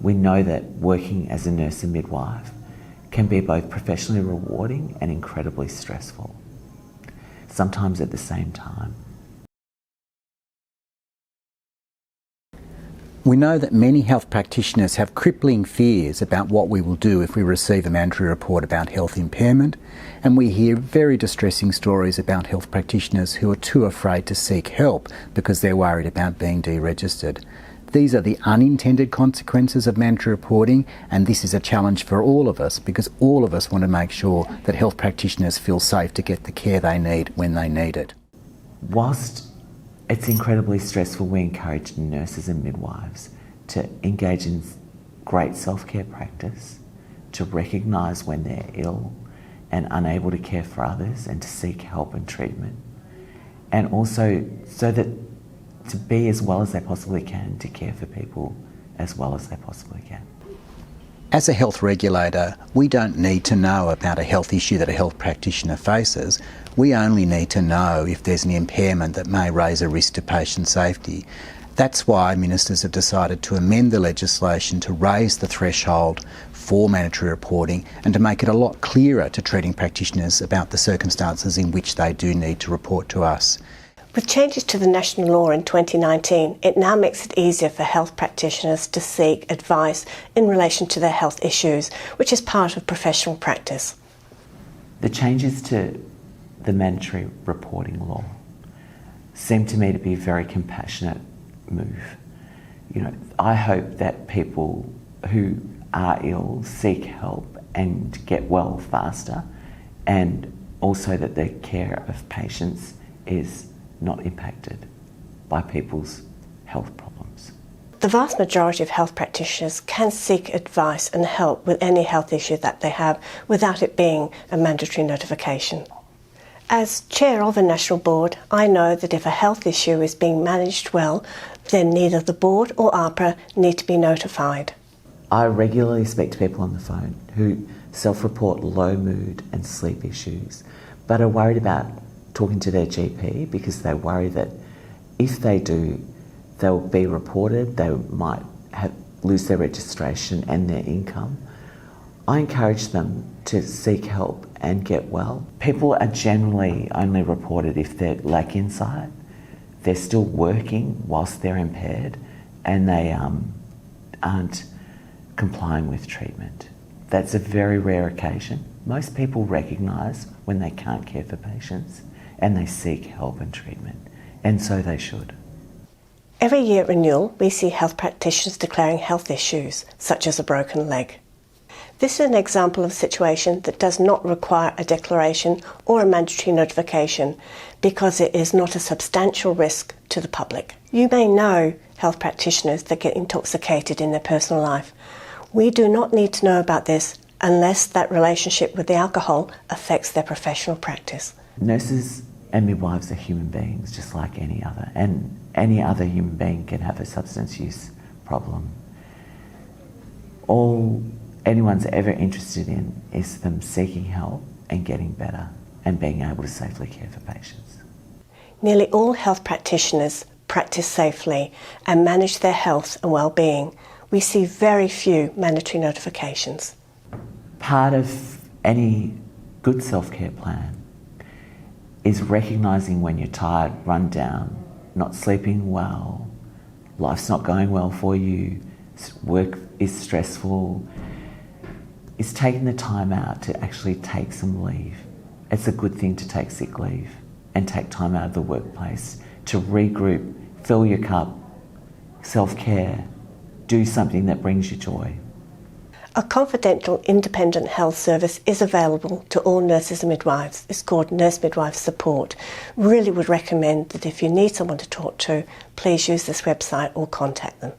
We know that working as a nurse and midwife can be both professionally rewarding and incredibly stressful, sometimes at the same time. We know that many health practitioners have crippling fears about what we will do if we receive a mandatory report about health impairment, and we hear very distressing stories about health practitioners who are too afraid to seek help because they're worried about being deregistered. These are the unintended consequences of mandatory reporting, and this is a challenge for all of us because all of us want to make sure that health practitioners feel safe to get the care they need when they need it. Whilst it's incredibly stressful, we encourage nurses and midwives to engage in great self-care practice, to recognise when they're ill and unable to care for others and to seek help and treatment. And also so that to be as well as they possibly can to care for people as well as they possibly can. As a health regulator, we don't need to know about a health issue that a health practitioner faces. We only need to know if there's an impairment that may raise a risk to patient safety. That's why ministers have decided to amend the legislation to raise the threshold for mandatory reporting and to make it a lot clearer to treating practitioners about the circumstances in which they do need to report to us. With changes to the national law in 2019, it now makes it easier for health practitioners to seek advice in relation to their health issues, which is part of professional practice. The changes to the mandatory reporting law seem to me to be a very compassionate move. I hope that people who are ill seek help and get well faster, and also that the care of patients is not impacted by people's health problems. The vast majority of health practitioners can seek advice and help with any health issue that they have without it being a mandatory notification. As chair of a national board, I know that if a health issue is being managed well, then neither the board or AHPRA need to be notified. I regularly speak to people on the phone who self-report low mood and sleep issues, but are worried about talking to their GP because they worry that if they do, they'll be reported, they might lose their registration and their income. I encourage them to seek help and get well. People are generally only reported if they lack insight, they're still working whilst they're impaired, and they aren't complying with treatment. That's a very rare occasion. Most people recognise when they can't care for patients and they seek help and treatment, and so they should. Every year at renewal, we see health practitioners declaring health issues, such as a broken leg. This is an example of a situation that does not require a declaration or a mandatory notification because it is not a substantial risk to the public. You may know health practitioners that get intoxicated in their personal life. We do not need to know about this unless that relationship with the alcohol affects their professional practice. Nurses and midwives are human beings just like any other, and any other human being can have a substance use problem. All anyone's ever interested in is them seeking help and getting better and being able to safely care for patients. Nearly all health practitioners practice safely and manage their health and well-being. We see very few mandatory notifications. Part of any good self-care plan is recognising when you're tired, run down, not sleeping well, life's not going well for you, work is stressful, is taking the time out to actually take some leave. It's a good thing to take sick leave and take time out of the workplace to regroup, fill your cup, self-care, do something that brings you joy. A confidential independent health service is available to all nurses and midwives. It's called Nurse Midwife Support. Really would recommend that if you need someone to talk to, please use this website or contact them.